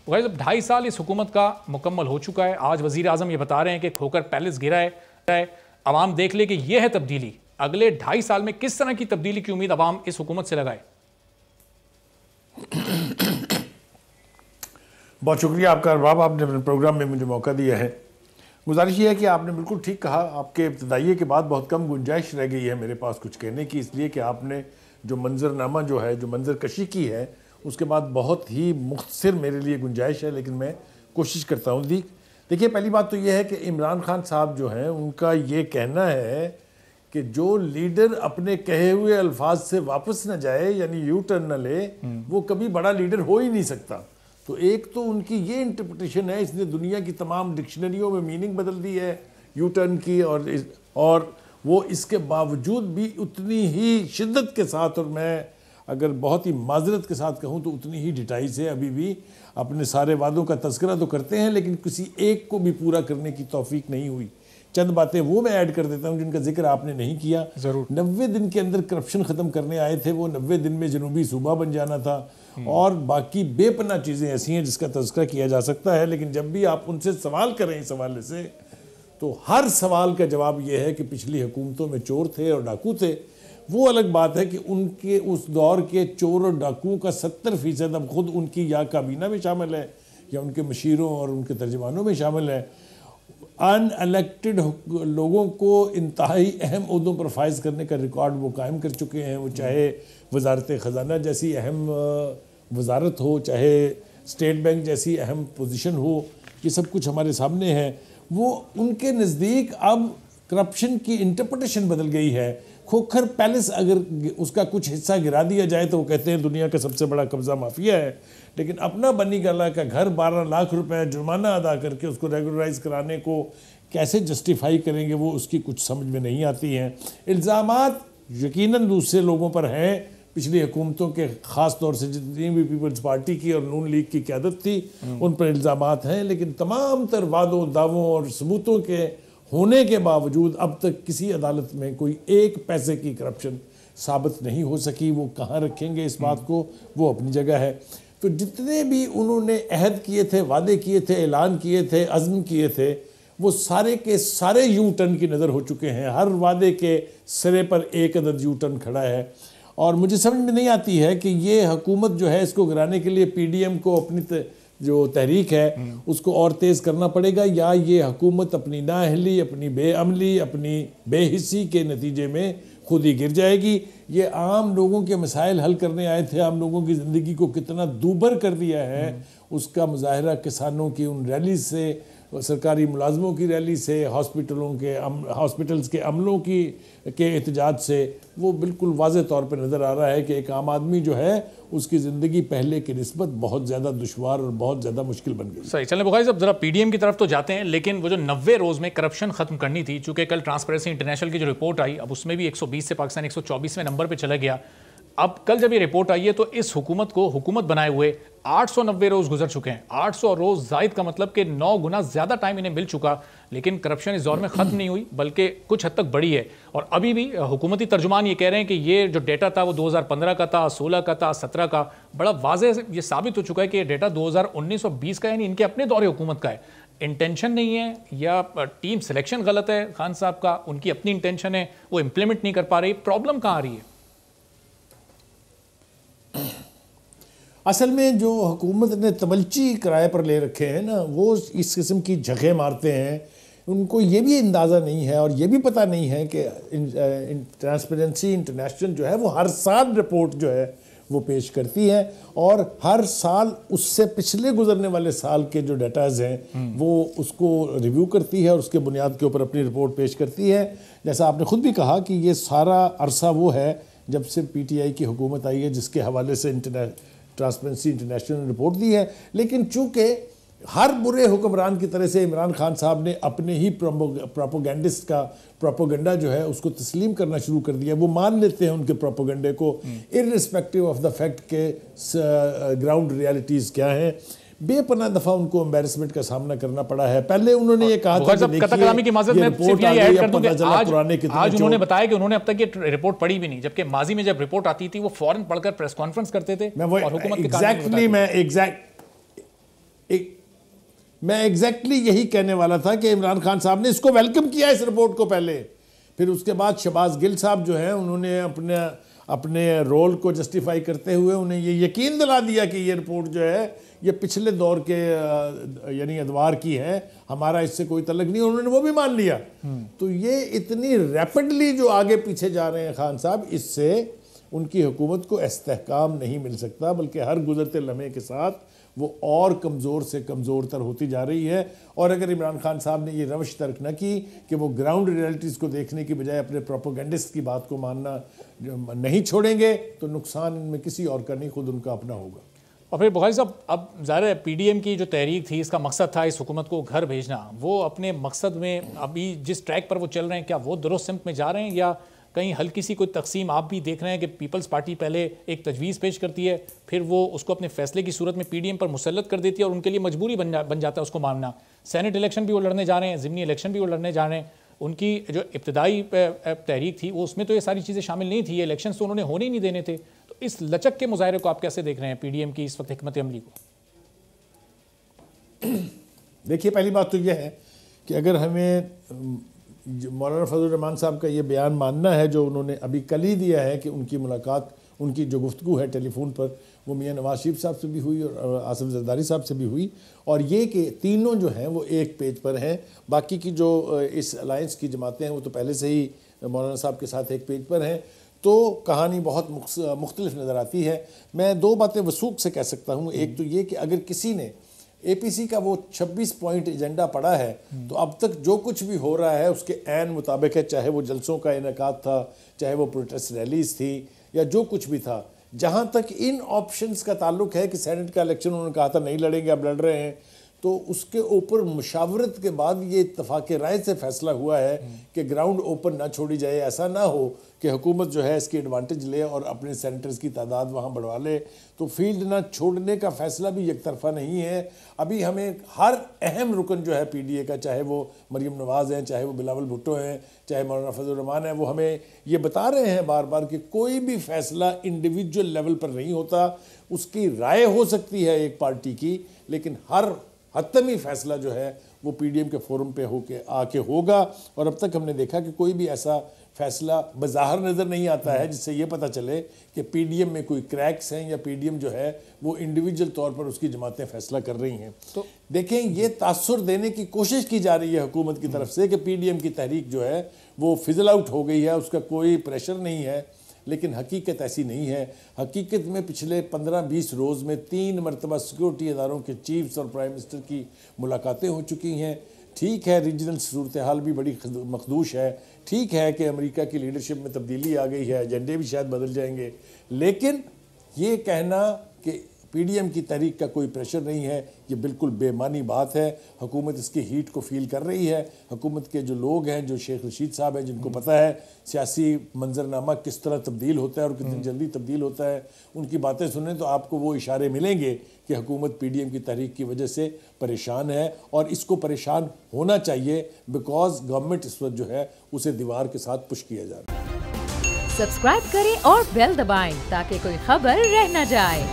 غیر اب 2.5 سال اس حکومت کا مکمل ہو چکا ہے. آج وزیر اعظم یہ بتا رہے ہیں کہ کھوکھر پیلس گرا ہے. عوام دیکھ لے کہ یہ ہے تبدیلی. اگلے 2.5 سال میں کس طرح کی تبدیلی کی امید عوام اس حکومت سے لگائے؟ بہت شکریہ آپ کا ارباب، آپ نے اپنے پروگرام میں مجھے موقع دیا ہے. گزارش یہ ہے کہ آپ نے بالکل ٹھیک کہا. آپ کے ابتدائیے کے بعد بہت کم گنجائش رہ گئی ہے میرے پاس کچھ کہنے کی، اس لیے کہ آپ نے جو منظرنامہ جو ہے، جو منظر کشی کی ہے، اس کے بعد بہت ہی مختصر میرے لیے گنجائش ہے، لیکن میں کوشش کرتا ہوں. دیکھیے، پہلی بات تو یہ ہے کہ عمران خان صاحب جو ہیں ان کا یہ کہنا ہے کہ جو لیڈر اپنے کہے ہوئے الفاظ سے واپس نہ جائے، یعنی یو ٹرن نہ لے، وہ کبھی بڑا لیڈر ہو ہی نہیں سکتا. تو ایک تو ان کی یہ انٹرپریٹیشن ہے، اس نے دنیا کی تمام ڈکشنریوں میں میننگ بدل دی ہے یو ٹرن کی، اور وہ اس کے باوجود بھی اتنی ہی شدت کے ساتھ، اور میں اگر بہت ہی معذرت کے ساتھ کہوں تو اتنی ہی ڈٹائی سے ابھی بھی اپنے سارے وعدوں کا تذکرہ تو کرتے ہیں، لیکن کسی ایک کو بھی پورا کرنے کی توفیق نہیں ہوئی. چند باتیں وہ میں ایڈ کر دیتا ہوں جن کا ذکر آپ نے نہیں کیا. ضرور. 90 دن کے اندر کرپشن ختم کرنے آئے تھے، وہ 90 دن میں جنوبی صوبہ بن جانا تھا، اور باقی بے پناہ چیزیں ایسی ہیں جس کا تذکرہ کیا جا سکتا ہے. لیکن جب بھی آپ ان سے سوال کریں اس حوالے سے، تو ہر سوال کا جواب یہ ہے کہ پچھلی حکومتوں میں چور تھے اور ڈاکو تھے. وہ الگ بات ہے کہ ان کے اس دور کے چور اور ڈاکوؤں کا 70% اب خود ان کی یا کابینہ میں شامل ہے یا ان کے مشیروں اور ان کے ترجمانوں میں شامل ہے. ان الیکٹڈ لوگوں کو انتہائی اہم عہدوں پر فائز کرنے کا ریکارڈ وہ قائم کر چکے ہیں، وہ چاہے وزارت خزانہ جیسی اہم وزارت ہو، چاہے اسٹیٹ بینک جیسی اہم پوزیشن ہو، یہ سب کچھ ہمارے سامنے ہے. وہ ان کے نزدیک اب کرپشن کی انٹرپریٹیشن بدل گئی ہے. کھوکھر پیلس اگر اس کا کچھ حصہ گرا دیا جائے تو وہ کہتے ہیں دنیا کا سب سے بڑا قبضہ مافیا ہے، لیکن اپنا بنی گالہ کا گھر 12 لاکھ روپے جرمانہ ادا کر کے اس کو ریگولرائز کرانے کو کیسے جسٹیفائی کریں گے، وہ اس کی کچھ سمجھ میں نہیں آتی ہیں. الزامات یقیناً دوسرے لوگوں پر ہیں، پچھلی حکومتوں کے، خاص طور سے جتنی بھی پیپلز پارٹی کی اور نون لیگ کی قیادت تھی ان پر الزامات ہیں، لیکن تمام تر وعدوں، دعووں اور ثبوتوں کے ہونے کے باوجود اب تک کسی عدالت میں کوئی ایک پیسے کی کرپشن ثابت نہیں ہو سکی. وہ کہاں رکھیں گے اس بات کو، وہ اپنی جگہ ہے. تو جتنے بھی انہوں نے عہد کیے تھے، وعدے کیے تھے، اعلان کیے تھے، عزم کیے تھے، وہ سارے کے سارے یو ٹرن کی نظر ہو چکے ہیں. ہر وعدے کے سرے پر ایک عدد یو ٹرن کھڑا ہے. اور مجھے سمجھ میں نہیں آتی ہے کہ یہ حکومت جو ہے اس کو گرانے کے لیے پی ڈی ایم کو اپنی جو تحریک ہے اس کو اور تیز کرنا پڑے گا، یا یہ حکومت اپنی نااہلی، اپنی بے عملی، اپنی بے حسی کے نتیجے میں خود ہی گر جائے گی. یہ عام لوگوں کے مسائل حل کرنے آئے تھے، عام لوگوں کی زندگی کو کتنا دوبر کر دیا ہے اس کا مظاہرہ کسانوں کی ان ریلیز سے، سرکاری ملازموں کی ریلی سے، ہاسپٹلز کے عملوں کے احتجاج سے، وہ بالکل واضح طور پہ نظر آ رہا ہے کہ ایک عام آدمی جو ہے اس کی زندگی پہلے کی نسبت بہت زیادہ دشوار اور بہت زیادہ مشکل بن گئی. صحیح. چلیں بغیر اب ذرا پی ڈی ایم کی طرف تو جاتے ہیں، لیکن وہ جو 90 روز میں کرپشن ختم کرنی تھی، چونکہ کل ٹرانسپیرنسی انٹرنیشنل کی جو رپورٹ آئی، اب اس میں بھی 120 سے پاکستان 124ویں نمبر پہ چلا گیا. اب کل جب یہ رپورٹ آئی ہے تو اس حکومت کو حکومت بنائے ہوئے 890 روز گزر چکے ہیں. 800 روز زائد کا مطلب کہ 9 گنا زیادہ ٹائم انہیں مل چکا، لیکن کرپشن اس دور میں ختم نہیں ہوئی بلکہ کچھ حد تک بڑھی ہے. اور ابھی بھی حکومتی ترجمان یہ کہہ رہے ہیں کہ یہ جو ڈیٹا تھا وہ 2015 کا تھا، 16 کا تھا، 17 کا. بڑا واضح یہ ثابت ہو چکا ہے کہ یہ ڈیٹا 2019 اور 20 کا، یعنی ان کے اپنے دور حکومت کا ہے. انٹینشن نہیں ہے یا ٹیم سلیکشن غلط ہے خان صاحب کا، ان کی اپنی انٹینشن ہے، وہ امپلیمنٹ نہیں کر پا رہی. پرابلم کہاں آ رہی ہے؟ اصل میں جو حکومت نے تملچی کرائے پر لے رکھے ہیں نا، وہ اس قسم کی جھگیں مارتے ہیں. ان کو یہ بھی اندازہ نہیں ہے اور یہ بھی پتہ نہیں ہے کہ ٹرانسپیرنسی انٹرنیشنل جو ہے وہ ہر سال رپورٹ جو ہے وہ پیش کرتی ہے، اور ہر سال اس سے پچھلے گزرنے والے سال کے جو ڈیٹاز ہیں وہ اس کو ریویو کرتی ہے اور اس کے بنیاد کے اوپر اپنی رپورٹ پیش کرتی ہے. جیسا آپ نے خود بھی کہا کہ یہ سارا عرصہ وہ ہے جب سے پی ٹی آئی کی حکومت آئی ہے جس کے حوالے سے ٹرانسپیرنسی انٹرنیشنل نے رپورٹ دی ہے. لیکن چونکہ ہر برے حکمران کی طرح سے عمران خان صاحب نے اپنے ہی پروپوگنڈسٹ کا پروپوگنڈا جو ہے اس کو تسلیم کرنا شروع کر دیا. وہ مان لیتے ہیں ان کے پروپوگنڈے کو ارسپیکٹیو آف دا فیکٹ کہ گراؤنڈ ریالٹیز کیا ہیں. بے پناہ دفعہ ان کو امبیرسمنٹ کا سامنا کرنا پڑا ہے. پہلے انہوں نے یہ کہا تھا کہ آج انہوں نے بتایا کہ انہوں نے اب تک یہ رپورٹ پڑھی بھی نہیں، جبکہ ماضی میں جب رپورٹ آتی تھی وہ فوراً پڑھ کر پریس کانفرنس کرتے تھے اور حکومت کے میں ایگزیکٹلی یہی کہنے والا تھا کہ عمران خان صاحب نے اس کو ویلکم کیا اس رپورٹ کو پہلے، پھر اس کے بعد شہباز گل صاحب جو ہیں انہوں نے اپنے رول کو جسٹیفائی کرتے ہوئے انہیں یہ یقین دلا دیا کہ یہ رپورٹ جو ہے یہ پچھلے دور کے یعنی ادوار کی ہے، ہمارا اس سے کوئی تعلق نہیں، انہوں نے وہ بھی مان لیا۔ تو یہ اتنی ریپڈلی جو آگے پیچھے جا رہے ہیں خان صاحب، اس سے ان کی حکومت کو استحکام نہیں مل سکتا، بلکہ ہر گزرتے لمحے کے ساتھ وہ اور کمزور سے کمزور تر ہوتی جا رہی ہے۔ اور اگر عمران خان صاحب نے یہ روش ترک نہ کی کہ وہ گراؤنڈ ریئلٹیز کو دیکھنے کی بجائے اپنے پروپیگنڈسٹ کی بات کو ماننا نہیں چھوڑیں گے، تو نقصان ان میں کسی اور کا نہیں، خود ان کا اپنا ہوگا۔ اور پھر بخاری صاحب، اب ظاہر ہے پی ڈی ایم کی جو تحریک تھی، اس کا مقصد تھا اس حکومت کو گھر بھیجنا، وہ اپنے مقصد میں ابھی جس ٹریک پر وہ چل رہے ہیں، کیا وہ درست سمت میں جا رہے ہیں، یا کہیں ہلکی سی کوئی تقسیم آپ بھی دیکھ رہے ہیں کہ پیپلز پارٹی پہلے ایک تجویز پیش کرتی ہے، پھر وہ اس کو اپنے فیصلے کی صورت میں پی ڈی ایم پر مسلط کر دیتی ہے اور ان کے لیے مجبوری بن جاتا ہے اس کو ماننا؟ سینٹ الیکشن بھی وہ لڑنے جا رہے ہیں، ضمنی الیکشن بھی وہ لڑنے جا رہے ہیں، ان کی جو ابتدائی تحریک تھی وہ اس میں تو یہ ساری چیزیں شامل نہیں تھی، یہ الیکشنز تو انہوں نے ہونے ہی نہیں دینے تھے۔ تو اس لچک کے مظاہرے کو آپ کیسے دیکھ رہے ہیں، پی ڈی ایم کی اس وقت حکمت عملی کو؟ دیکھیے، پہلی بات تو یہ ہے کہ اگر ہمیں مولانا فضل الرحمان صاحب کا یہ بیان ماننا ہے جو انہوں نے ابھی کل ہی دیا ہے کہ ان کی ملاقات، ان کی جو گفتگو ہے ٹیلی فون پر، وہ میاں نواز شریف صاحب سے بھی ہوئی اور آصف زرداری صاحب سے بھی ہوئی، اور یہ کہ تینوں جو ہیں وہ ایک پیج پر ہیں، باقی کی جو اس الائنس کی جماعتیں ہیں وہ تو پہلے سے ہی مولانا صاحب کے ساتھ ایک پیج پر ہیں، تو کہانی بہت مختلف نظر آتی ہے۔ میں دو باتیں وثوق سے کہہ سکتا ہوں، ایک تو یہ کہ اگر کسی نے اے پی سی کا وہ 26 پوائنٹ ایجنڈا پڑا ہے تو اب تک جو کچھ بھی ہو رہا ہے اس کے عین مطابق ہے، چاہے وہ جلسوں کا انعقاد تھا، چاہے وہ پروٹیسٹ ریلیز تھی، یا جو کچھ بھی تھا۔ جہاں تک ان آپشنز کا تعلق ہے کہ سینٹ کا الیکشن انہوں نے کہا تھا نہیں لڑیں گے، اب لڑ رہے ہیں، تو اس کے اوپر مشاورت کے بعد یہ اتفاق رائے سے فیصلہ ہوا ہے کہ گراؤنڈ اوپن نہ چھوڑی جائے، ایسا نہ ہو کہ حکومت جو ہے اس کی ایڈوانٹیج لے اور اپنے سینٹرز کی تعداد وہاں بڑھوا لے۔ تو فیلڈ نہ چھوڑنے کا فیصلہ بھی یک طرفہ نہیں ہے، ابھی ہمیں ہر اہم رکن جو ہے پی ڈی اے کا، چاہے وہ مریم نواز ہیں، چاہے وہ بلاول بھٹو ہیں، چاہے مولانا فضل الرحمان ہیں، وہ ہمیں یہ بتا رہے ہیں بار بار کہ کوئی بھی فیصلہ انڈیویجول لیول پر نہیں ہوتا، اس کی رائے ہو سکتی ہے ایک پارٹی کی، لیکن ہر حتمی فیصلہ جو ہے وہ پی ڈی ایم کے فورم پہ آ کے ہوگا۔ اور اب تک ہم نے دیکھا کہ کوئی بھی ایسا فیصلہ بظاہر نظر نہیں آتا ہے جس سے یہ پتہ چلے کہ پی ڈی ایم میں کوئی کریکس ہیں یا پی ڈی ایم جو ہے وہ انڈیویجول طور پر اس کی جماعتیں فیصلہ کر رہی ہیں۔ تو دیکھیں، یہ تاثر دینے کی کوشش کی جا رہی ہے حکومت کی طرف سے کہ پی ڈی ایم کی تحریک جو ہے وہ فضل آؤٹ ہو گئی ہے، اس کا کوئی پریشر نہیں ہے، لیکن حقیقت ایسی نہیں ہے۔ حقیقت میں پچھلے 15-20 روز میں 3 مرتبہ سیکورٹی اداروں کے چیفز اور پرائم منسٹر کی ملاقاتیں ہو چکی ہیں۔ ٹھیک ہے، ریجنل صورتحال بھی بڑی مخدوش ہے، ٹھیک ہے کہ امریکہ کی لیڈرشپ میں تبدیلی آ گئی ہے، ایجنڈے بھی شاید بدل جائیں گے، لیکن یہ کہنا کہ پی ڈی ایم کی تحریک کا کوئی پریشر نہیں ہے، یہ بالکل بے معنی بات ہے۔ حکومت اس کی ہیٹ کو فیل کر رہی ہے، حکومت کے جو لوگ ہیں، جو شیخ رشید صاحب ہیں، جن کو پتہ ہے سیاسی منظرنامہ کس طرح تبدیل ہوتا ہے اور کتنی جلدی تبدیل ہوتا ہے، ان کی باتیں سنیں تو آپ کو وہ اشارے ملیں گے کہ حکومت پی ڈی ایم کی تحریک کی وجہ سے پریشان ہے، اور اس کو پریشان ہونا چاہیے، بیکاز گورنمنٹ اس وقت جو ہے اسے دیوار کے ساتھ پش کیا جا رہا ہے۔ سبسکرائب کریں اور بیل دبائیں تاکہ کوئی خبر رہ نہ جائے۔